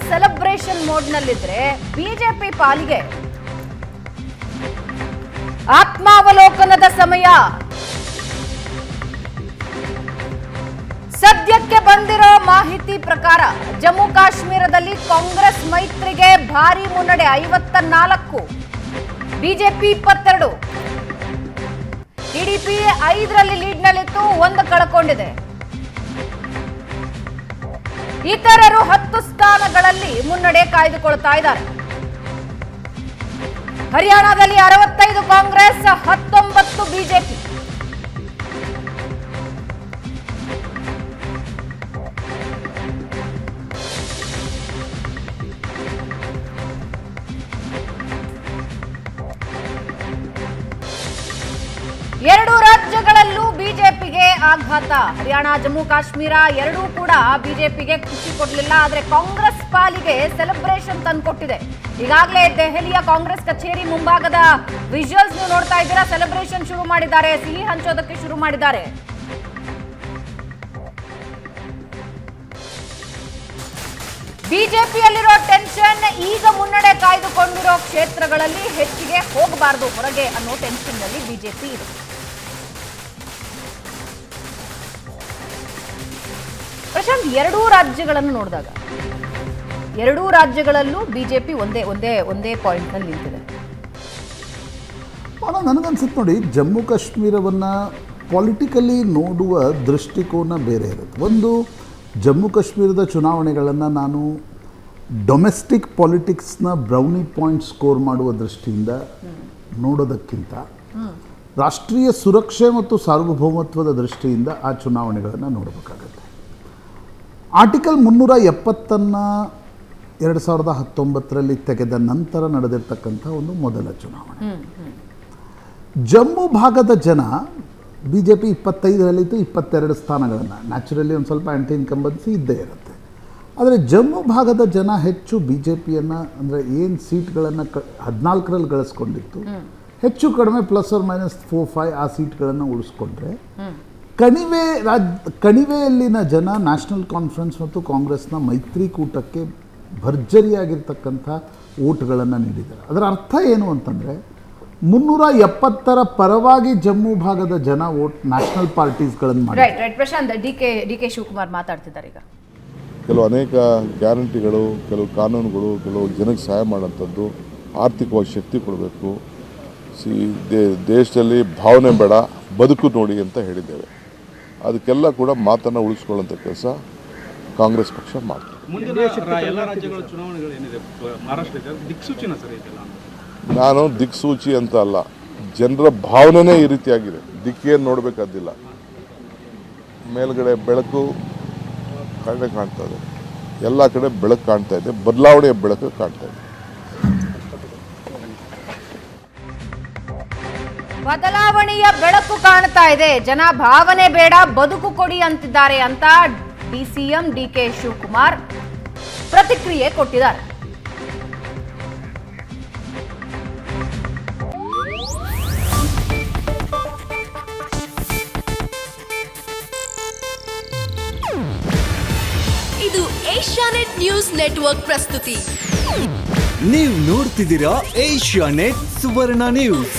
Celebration ಮೋಡ್ನಲ್ಲಿದ್ರೆ BJP ಪಾಲಿಗೆ ಆತ್ಮಾವಲೋಕನದ ಸಮಯ. ಸದ್ಯಕ್ಕೆ ಬಂದಿರೋ ಮಾಹಿತಿ ಪ್ರಕಾರ ಜಮ್ಮು ಕಾಶ್ಮೀರದಲ್ಲಿ ಕಾಂಗ್ರೆಸ್ ಮೈತ್ರಿಗೆ ಭಾರಿ ಮುನ್ನಡೆ 54, ಬಿಜೆಪಿ 22, ಟಿಡಿಪಿ 5ರಲ್ಲಿ ಲೀಡ್ನಲ್ಲಿತ್ತು, 1 ಕಳ್ಕೊಂಡಿದೆ. ಇತರರು 10 ಸ್ಥಾನಗಳಲ್ಲಿ ಮುನ್ನಡೆ ಕಾಯ್ದುಕೊಳ್ತಾ ಇದ್ದಾರೆ. ಹರಿಯಾಣದಲ್ಲಿ 65 ಕಾಂಗ್ರೆಸ್, 19 ಬಿಜೆಪಿ. ಎರಡೂ ರಾಜ್ಯಗಳಲ್ಲೂ ಬಿಜೆಪಿಗೆ ಆಘಾತ. ಹರಿಯಾಣ, ಜಮ್ಮು ಕಾಶ್ಮೀರ ಎರಡೂ ಕೂಡ ಬಿಜೆಪಿಗೆ ಖುಷಿ ಕೊಡಲಿಲ್ಲ. ಆದರೆ ಕಾಂಗ್ರೆಸ್ ಪಾಲಿಗೆ ಸೆಲೆಬ್ರೇಷನ್ ತಂದುಕೊಟ್ಟಿದೆ. ಈಗಾಗಲೇ ದೆಹಲಿಯ ಕಾಂಗ್ರೆಸ್ ಕಚೇರಿ ಮುಂಭಾಗದ ವಿಜುವಲ್ಸ್ ನೀವು ನೋಡ್ತಾ ಇದ್ದೀರಾ. ಸೆಲೆಬ್ರೇಷನ್ ಶುರು ಮಾಡಿದ್ದಾರೆ, ಸಿಹಿ ಹಂಚೋದಕ್ಕೆ ಶುರು ಮಾಡಿದ್ದಾರೆ. ಬಿಜೆಪಿಯಲ್ಲಿರೋ ಟೆನ್ಷನ್ ಈಗ ಮುನ್ನಡೆ ಕಾಯ್ದುಕೊಂಡಿರೋ ಕ್ಷೇತ್ರಗಳಲ್ಲಿ ಹೆಚ್ಚಿಗೆ ಹೋಗಬಾರದು ಹೊರಗೆ ಅನ್ನೋ ಟೆನ್ಷನ್ ನಲ್ಲಿ ಬಿಜೆಪಿ ಇದೆ. ಪ್ರಶಾಂತ್, ಎರಡೂ ರಾಜ್ಯಗಳನ್ನು ನೋಡಿದಾಗ ಎರಡೂ ರಾಜ್ಯಗಳಲ್ಲೂ ಬಿಜೆಪಿ ಒಂದೇ ಪಾಯಿಂಟ್ ನಲ್ಲಿ ನಿಂತಿದೆ. ನನಗನ್ಸುತ್ತೆ ನೋಡಿ, ಜಮ್ಮು ಕಾಶ್ಮೀರವನ್ನು ಪೊಲಿಟಿಕಲಿ ನೋಡುವ ದೃಷ್ಟಿಕೋನ ಬೇರೆ ಇರುತ್ತೆ. ಒಂದು, ಜಮ್ಮು ಕಾಶ್ಮೀರದ ಚುನಾವಣೆಗಳನ್ನು ನಾನು ಡೊಮೆಸ್ಟಿಕ್ ಪಾಲಿಟಿಕ್ಸ್ನ ಬ್ರೌನಿ ಪಾಯಿಂಟ್ ಸ್ಕೋರ್ ಮಾಡುವ ದೃಷ್ಟಿಯಿಂದ ನೋಡೋದಕ್ಕಿಂತ ರಾಷ್ಟ್ರೀಯ ಸುರಕ್ಷೆ ಮತ್ತು ಸಾರ್ವಭೌಮತ್ವದ ದೃಷ್ಟಿಯಿಂದ ಆ ಚುನಾವಣೆಗಳನ್ನು ನೋಡಬೇಕಾಗತ್ತೆ. ಆರ್ಟಿಕಲ್ 370 2019ರಲ್ಲಿ ತೆಗೆದ ನಂತರ ನಡೆದಿರ್ತಕ್ಕಂಥ ಒಂದು ಮೊದಲ ಚುನಾವಣೆ. ಜಮ್ಮು ಭಾಗದ ಜನ ಬಿಜೆಪಿ 25ರಲ್ಲಿತ್ತು, 22 ಸ್ಥಾನಗಳನ್ನು, ನ್ಯಾಚುರಲಿ ಒಂದು ಸ್ವಲ್ಪ ಆ್ಯಂಟಿ ಇನ್ಕಂಬನ್ಸಿ ಇದ್ದೇ ಇರುತ್ತೆ. ಆದರೆ ಜಮ್ಮು ಭಾಗದ ಜನ ಹೆಚ್ಚು ಬಿಜೆಪಿಯನ್ನು, ಅಂದರೆ ಏನು ಸೀಟ್ಗಳನ್ನು 14ರಲ್ಲಿ ಗಳಿಸ್ಕೊಂಡಿತ್ತು, ಹೆಚ್ಚು ಕಡಿಮೆ ±4-5 ಆ ಸೀಟ್ಗಳನ್ನು ಉಳಿಸ್ಕೊಂಡ್ರೆ, ಕಣಿವೆಯಲ್ಲಿನ ಜನ ನ್ಯಾಷನಲ್ ಕಾನ್ಫರೆನ್ಸ್ ಮತ್ತು ಕಾಂಗ್ರೆಸ್ನ ಮೈತ್ರಿಕೂಟಕ್ಕೆ ಭರ್ಜರಿಯಾಗಿರ್ತಕ್ಕಂಥ ಓಟ್ಗಳನ್ನು ನೀಡಿದ್ದಾರೆ. ಅದರ ಅರ್ಥ ಏನು ಅಂತಂದರೆ, 370ರ ಪರವಾಗಿ ಜಮ್ಮು ಭಾಗದ ಜನ ಓಟ್ ನ್ಯಾಷನಲ್ ಪಾರ್ಟೀಸ್ಗಳನ್ನು ಮಾಡಿ. ಪ್ರಶಾಂತ್, ಡಿ ಕೆ ಶಿವಕುಮಾರ್ ಮಾತಾಡ್ತಿದ್ದಾರೆ. ಈಗ ಕೆಲವು ಅನೇಕ ಗ್ಯಾರಂಟಿಗಳು, ಕೆಲವು ಕಾನೂನುಗಳು, ಕೆಲವು ಜನಕ್ಕೆ ಸಹಾಯ ಮಾಡೋಂಥದ್ದು, ಆರ್ಥಿಕವಾಗಿ ಶಕ್ತಿ ಕೊಡಬೇಕು. ದೇಶದಲ್ಲಿ ಭಾವನೆ ಬೇಡ, ಬದುಕು ನೋಡಿ ಅಂತ ಹೇಳಿದ್ದೇವೆ. ಅದಕ್ಕೆಲ್ಲ ಕೂಡ ಮಾತನ್ನು ಉಳಿಸ್ಕೊಳ್ಳೋಂಥ ಕೆಲಸ ಕಾಂಗ್ರೆಸ್ ಪಕ್ಷ ಮಾಡ್ತಾರೆ. ನಾನು ದಿಕ್ಸೂಚಿ ಅಂತ ಅಲ್ಲ, ಜನರ ಭಾವನೆನೇ ಈ ರೀತಿಯಾಗಿದೆ. ದಿಕ್ಕೇನು ನೋಡಬೇಕಾದಿಲ್ಲ. ಮೇಲ್ಗಡೆ ಬೆಳಕು ಕಡೆ ಕಾಣ್ತಾ ಇದೆ, ಎಲ್ಲ ಕಡೆ ಬೆಳಕು ಕಾಣ್ತಾ ಇದೆ, ಬದಲಾವಣೆಯ ಬೆಳಕು ಕಾಣ್ತಾ ಇದೆ. ಬದಲಾವಣೆಯ ಬೆಳಕು ಕಾಣ್ತಾ ಇದೆ. ಜನ ಭಾವನೆ ಬೇಡ, ಬದುಕು ಕೊಡಿ ಅಂತಿದ್ದಾರೆ ಅಂತ ಸಿಎಂ ಡಿ ಕೆ ಶಿವಕುಮಾರ್ ಪ್ರತಿಕ್ರಿಯೆ ಕೊಟ್ಟಿದ್ದಾರೆ. ಇದು ಏಷ್ಯಾನೆಟ್ ನ್ಯೂಸ್ ನೆಟ್ವರ್ಕ್ ಪ್ರಸ್ತುತಿ. ನೀವು ನೋಡ್ತಿದ್ದೀರಾ ಏಷ್ಯಾನೆಟ್ ಸುವರ್ಣ ನ್ಯೂಸ್.